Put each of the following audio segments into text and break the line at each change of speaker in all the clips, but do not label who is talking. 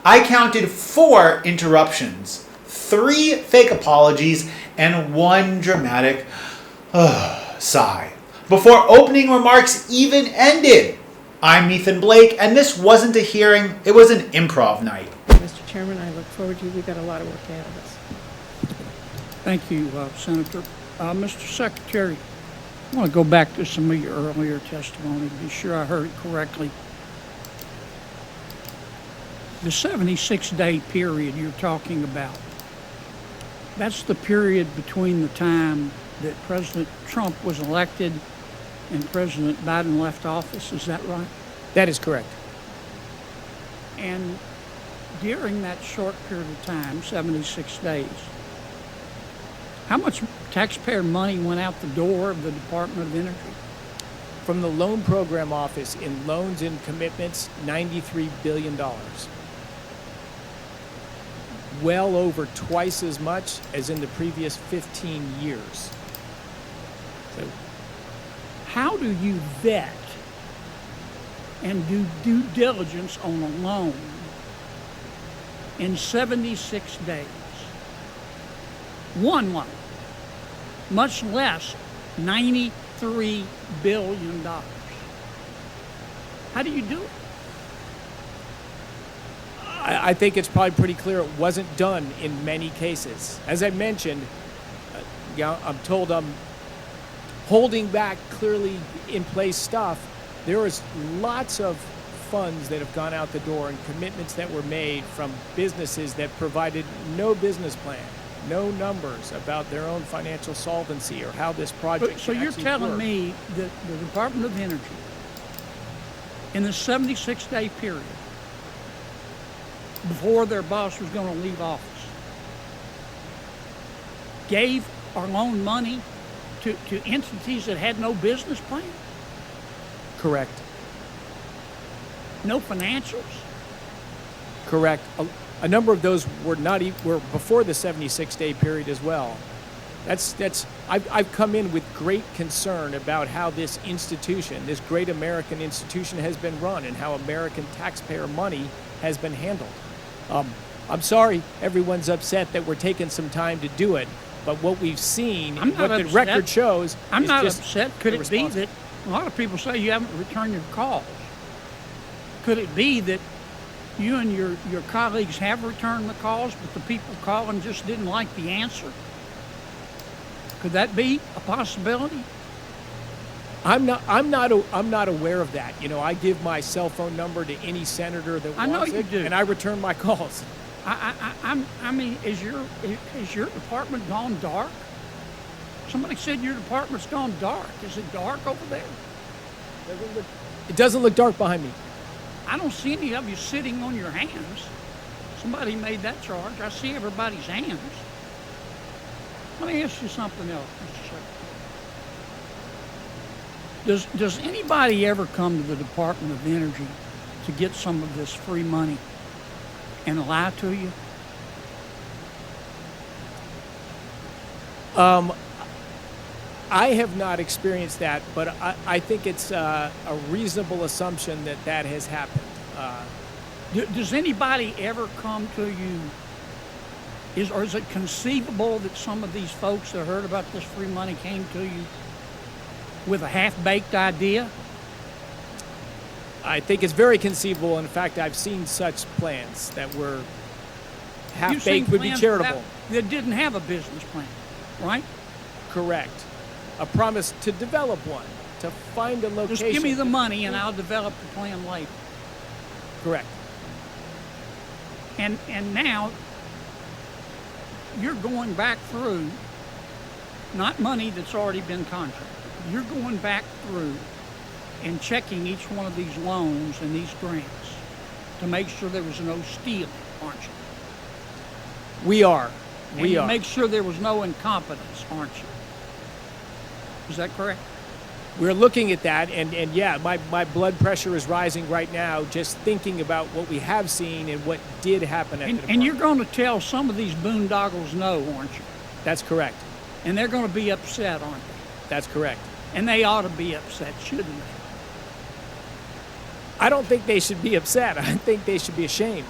I counted 4 interruptions, 3 fake apologies, and 1 dramatic sigh before opening remarks even ended. I'm Ethan Blake, and this wasn't a hearing, it was an improv night.
Mr. Chairman, I look forward to it. We've got a lot of work ahead of us.
Thank you, Senator. Mr. Secretary, I want to go back to some of your earlier testimony to be sure I heard it correctly. The 76-day period you're talking about, that's the period between the time that President Trump was elected and President Biden left office, is that right?
That is correct.
And during that short period of time, 76 days, how much taxpayer money went out the door of the Department of Energy?
From the Loan Program Office in loans and commitments, $93 billion. Well over twice as much as in the previous 15 years. So,
how do you vet and do due diligence on a loan in 76 days? One loan, much less $93 billion. How do you do it?
I think it's probably pretty clear it wasn't done in many cases. As I mentioned, I'm told I'm holding back clearly in place stuff. There is lots of funds that have gone out the door and commitments that were made from businesses that provided no business plan, no numbers about their own financial solvency or how this project
So you're telling me that the Department of Energy, in the 76-day period, before their boss was going to leave office, gave or loaned money to entities that had no business plan?
Correct.
No financials?
Correct. A number of those were were before the 76-day period as well. I've come in with great concern about how this institution, this great American institution, has been run and how American taxpayer money has been handled. I'm sorry everyone's upset that we're taking some time to do it, but what we've seen, what the record shows,
I'm
is
not
just
upset. Could it be that a lot of people say you haven't returned your calls? Could it be that you and your colleagues have returned the calls, but the people calling just didn't like the answer? Could that be a possibility?
I'm not aware of that. You know, I give my cell phone number to any senator that wants it, and I return my calls.
I mean, is your department gone dark? Somebody said your department's gone dark. Is it dark over there?
It doesn't look dark behind me.
I don't see any of you sitting on your hands. Somebody made that charge. I see everybody's hands. Let me ask you something else, Mr. Secretary. Does anybody ever come to the Department of Energy to get some of this free money and lie to you?
I have not experienced that, but I think it's a reasonable assumption that has happened.
Does anybody ever come to you? Or is it conceivable that some of these folks that heard about this free money came to you with a half-baked idea?
I think it's very conceivable. In fact, I've seen such plans that were half-baked would be charitable.
That didn't have a business plan, right?
Correct. A promise to develop one, to find a location.
Just give me the money and I'll develop the plan later.
Correct.
And now you're going back through, not money that's already been contracted. You're going back through and checking each one of these loans and these grants to make sure there was no stealing, aren't you?
We are.
And you make sure there was no incompetence, aren't you? Is that correct?
We're looking at that, and yeah, my blood pressure is rising right now just thinking about what we have seen and what did happen at the department.
And you're going to tell some of these boondoggles no, aren't you?
That's correct.
And they're going to be upset, aren't they?
That's correct.
And they ought to be upset, shouldn't they?
I don't think they should be upset. I think they should be ashamed.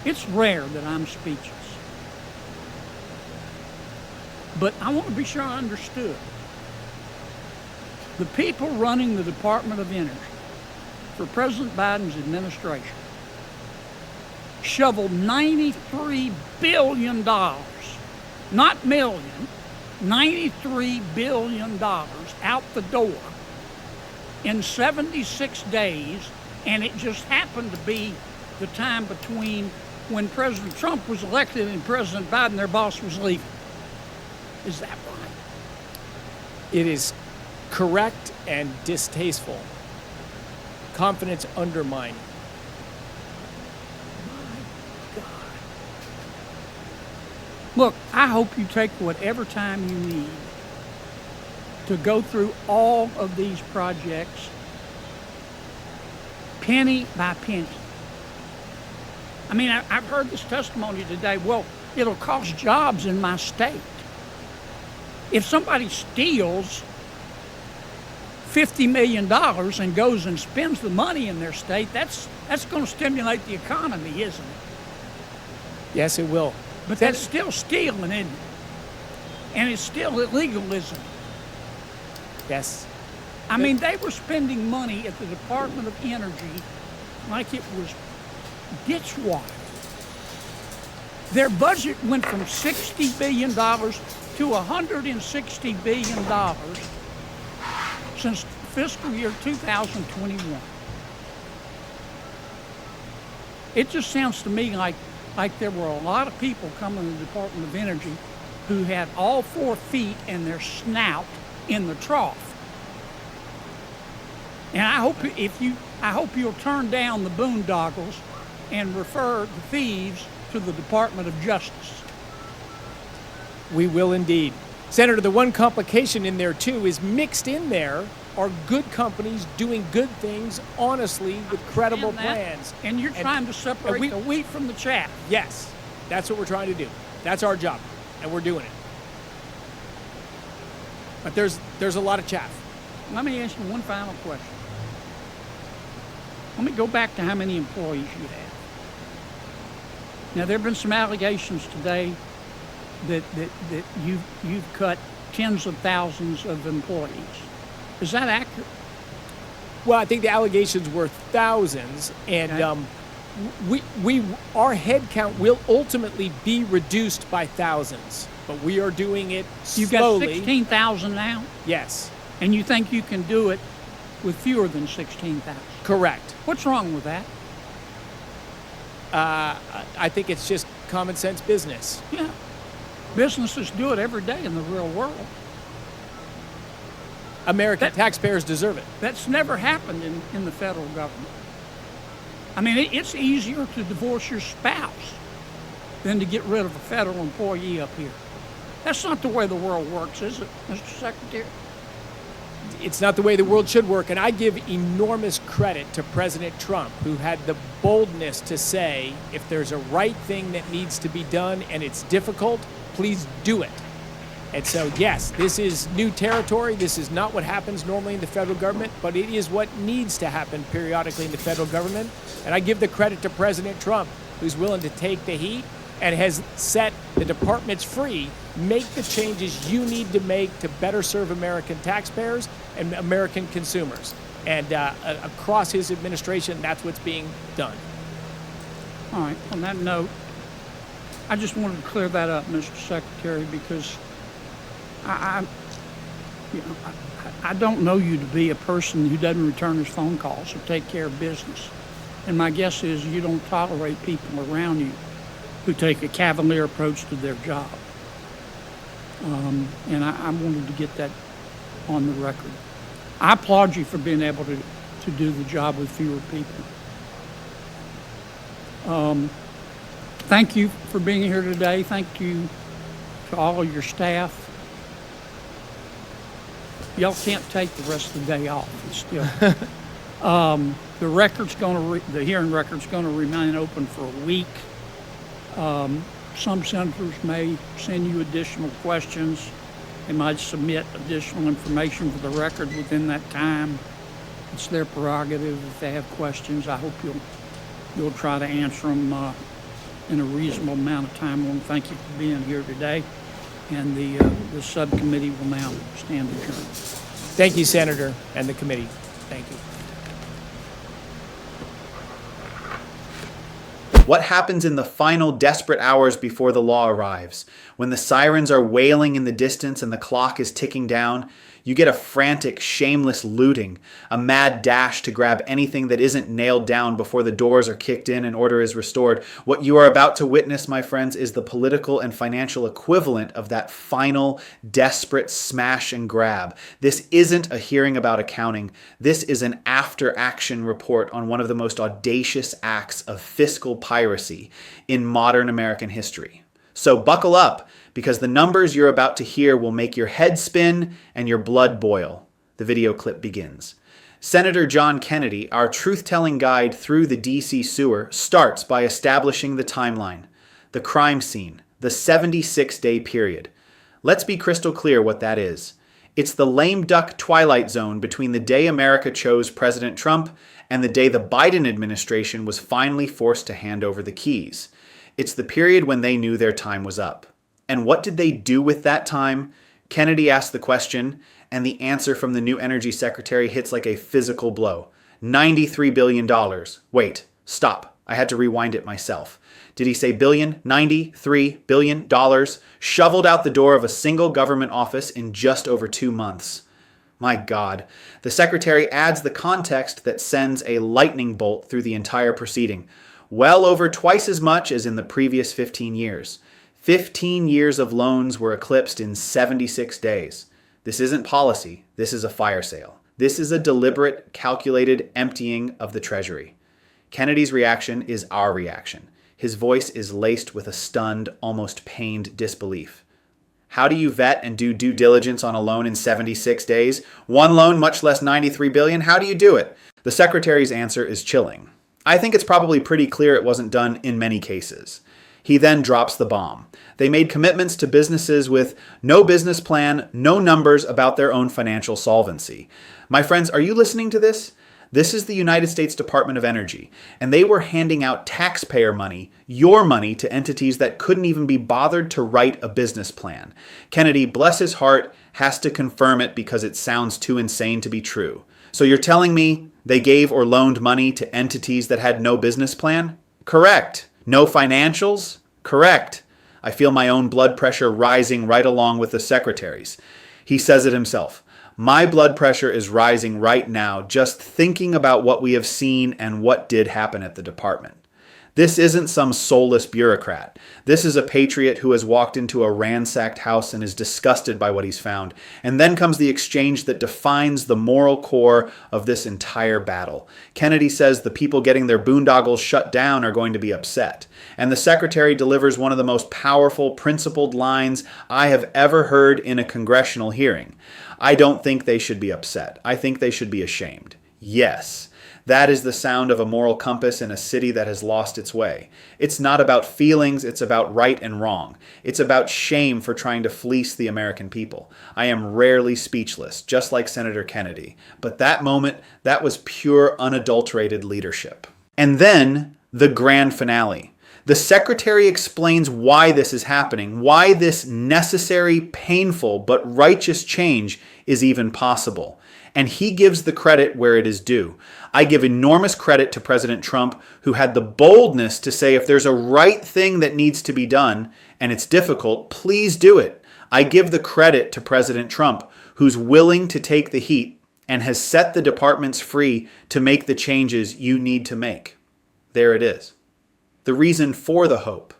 It's rare that I'm speechless. But I want to be sure I understood. The people running the Department of Energy for President Biden's administration shoveled $93 billion, not million, $93 billion out the door in 76 days, and it just happened to be the time between when President Trump was elected and President Biden, their boss, was leaving. Is that right?
It is correct and distasteful. Confidence undermining.
My God. Look, I hope you take whatever time you need to go through all of these projects penny by penny. I mean, I've heard this testimony today. Well, it'll cost jobs in my state. If somebody steals $50 million and goes and spends the money in their state, that's going to stimulate the economy, isn't it?
Yes, it will.
But that's still stealing, isn't it? And it's still illegal, isn't it?
Yes.
I mean, they were spending money at the Department of Energy like it was ditch water. Their budget went from $60 billion to $160 billion since fiscal year 2021. It just sounds to me like there were a lot of people coming to the Department of Energy who had all 4 feet and their snout in the trough. And I hope you'll turn down the boondoggles and refer the thieves to the Department of Justice.
We will indeed. Senator, the one complication in there, too, is mixed in there are good companies doing good things honestly with credible plans.
And you're trying to separate the wheat from the chaff.
Yes, that's what we're trying to do. That's our job, and we're doing it. But there's a lot of chaff.
Let me ask you one final question. Let me go back to how many employees you have. Now, there have been some allegations today that you've cut tens of thousands of employees. Is that accurate?
Well, I think the allegations were thousands, and our head count will ultimately be reduced by thousands, but we are doing it slowly.
You've got 16,000 now?
Yes.
And you think you can do it with fewer than 16,000?
Correct.
What's wrong with that?
I think it's just common sense business.
Yeah. Businesses do it every day in the real world.
American taxpayers deserve it.
That's never happened in the federal government. I mean, it's easier to divorce your spouse than to get rid of a federal employee up here. That's not the way the world works, is it, Mr. Secretary?
It's not the way the world should work, and I give enormous credit to President Trump, who had the boldness to say, if there's a right thing that needs to be done and it's difficult, please do it. And so, yes, this is new territory. This is not what happens normally in the federal government, but it is what needs to happen periodically in the federal government. And I give the credit to President Trump, who's willing to take the heat and has set the departments free. Make the changes you need to make to better serve American taxpayers and American consumers. And across his administration, that's what's being done.
All right. On that note, I just wanted to clear that up, Mr. Secretary, because I don't know you to be a person who doesn't return his phone calls or take care of business. And my guess is you don't tolerate people around you who take a cavalier approach to their job. And I wanted to get that on the record. I applaud you for being able to do the job with fewer people. Thank you for being here today. Thank you to all of your staff. Y'all can't take the rest of the day off. It's still the hearing record's going to remain open for a week. Some senators may send you additional questions. They might submit additional information for the record within that time. It's their prerogative if they have questions. I hope you'll you'll try to answer them in a reasonable amount of time. I want to thank you for being here today, and the subcommittee will now stand adjourned.
Thank you, Senator, and the committee. Thank you.
What happens in the final desperate hours before the law arrives? When the sirens are wailing in the distance and the clock is ticking down, you get a frantic, shameless looting, a mad dash to grab anything that isn't nailed down before the doors are kicked in and order is restored. What you are about to witness, my friends, is the political and financial equivalent of that final, desperate smash and grab. This isn't a hearing about accounting. This is an after-action report on one of the most audacious acts of fiscal piracy in modern American history. So buckle up, because the numbers you're about to hear will make your head spin and your blood boil. The video clip begins. Senator John Kennedy, our truth-telling guide through the D.C. sewer, starts by establishing the timeline, the crime scene, the 76-day period. Let's be crystal clear what that is. It's the lame duck twilight zone between the day America chose President Trump and the day the Biden administration was finally forced to hand over the keys. It's the period when they knew their time was up. And what did they do with that time? Kennedy asked the question, and the answer from the new energy secretary hits like a physical blow. $93 billion. Wait, stop. I had to rewind it myself. Did he say billion? $93 billion shoveled out the door of a single government office in just over 2 months. My God. The secretary adds the context that sends a lightning bolt through the entire proceeding. Well over twice as much as in the previous 15 years. 15 years of loans were eclipsed in 76 days. This isn't policy. This is a fire sale. This is a deliberate, calculated emptying of the Treasury. Kennedy's reaction is our reaction. His voice is laced with a stunned, almost pained disbelief. How do you vet and do due diligence on a loan in 76 days? One loan, much less $93 billion? How do you do it? The secretary's answer is chilling. I think it's probably pretty clear it wasn't done in many cases. He then drops the bomb. They made commitments to businesses with no business plan, no numbers about their own financial solvency. My friends, are you listening to this? This is the United States Department of Energy, and they were handing out taxpayer money, your money, to entities that couldn't even be bothered to write a business plan. Kennedy, bless his heart, has to confirm it because it sounds too insane to be true. So you're telling me they gave or loaned money to entities that had no business plan? Correct. No financials? Correct. I feel my own blood pressure rising right along with the secretary's. He says it himself. My blood pressure is rising right now just thinking about what we have seen and what did happen at the department. This isn't some soulless bureaucrat. This is a patriot who has walked into a ransacked house and is disgusted by what he's found. And then comes the exchange that defines the moral core of this entire battle. Kennedy says the people getting their boondoggles shut down are going to be upset. And the secretary delivers one of the most powerful, principled lines I have ever heard in a congressional hearing. I don't think they should be upset. I think they should be ashamed. Yes. That is the sound of a moral compass in a city that has lost its way. It's not about feelings, it's about right and wrong. It's about shame for trying to fleece the American people. I am rarely speechless, just like Senator Kennedy. But that moment, that was pure, unadulterated leadership. And then, the grand finale. The secretary explains why this is happening, why this necessary, painful, but righteous change is even possible. And he gives the credit where it is due. I give enormous credit to President Trump, who had the boldness to say if there's a right thing that needs to be done, and it's difficult, please do it. I give the credit to President Trump, who's willing to take the heat and has set the departments free to make the changes you need to make. There it is. The reason for the hope.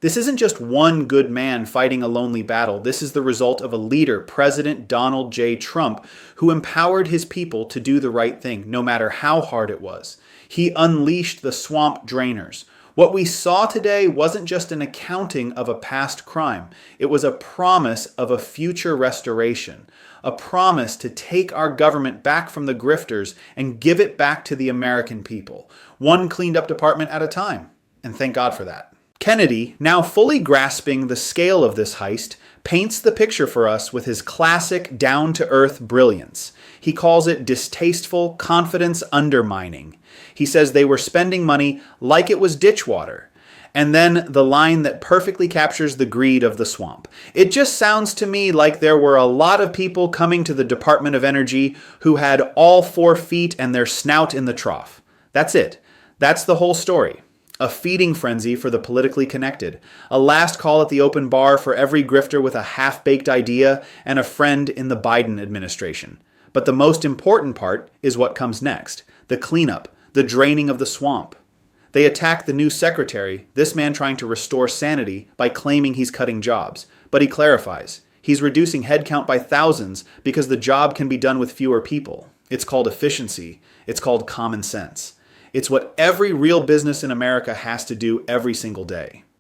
This isn't just one good man fighting a lonely battle. This is the result of a leader, President Donald J. Trump, who empowered his people to do the right thing, no matter how hard it was. He unleashed the swamp drainers. What we saw today wasn't just an accounting of a past crime. It was a promise of a future restoration, a promise to take our government back from the grifters and give it back to the American people, one cleaned up department at a time. And thank God for that. Kennedy, now fully grasping the scale of this heist, paints the picture for us with his classic down-to-earth brilliance. He calls it distasteful confidence undermining. He says they were spending money like it was ditch water. And then the line that perfectly captures the greed of the swamp. It just sounds to me like there were a lot of people coming to the Department of Energy who had all 4 feet and their snout in the trough. That's it. That's the whole story. A feeding frenzy for the politically connected. A last call at the open bar for every grifter with a half-baked idea and a friend in the Biden administration. But the most important part is what comes next. The cleanup, the draining of the swamp. They attack the new secretary, this man trying to restore sanity by claiming he's cutting jobs. But he clarifies. He's reducing headcount by thousands because the job can be done with fewer people. It's called efficiency. It's called common sense. It's what every real business in America has to do every single day.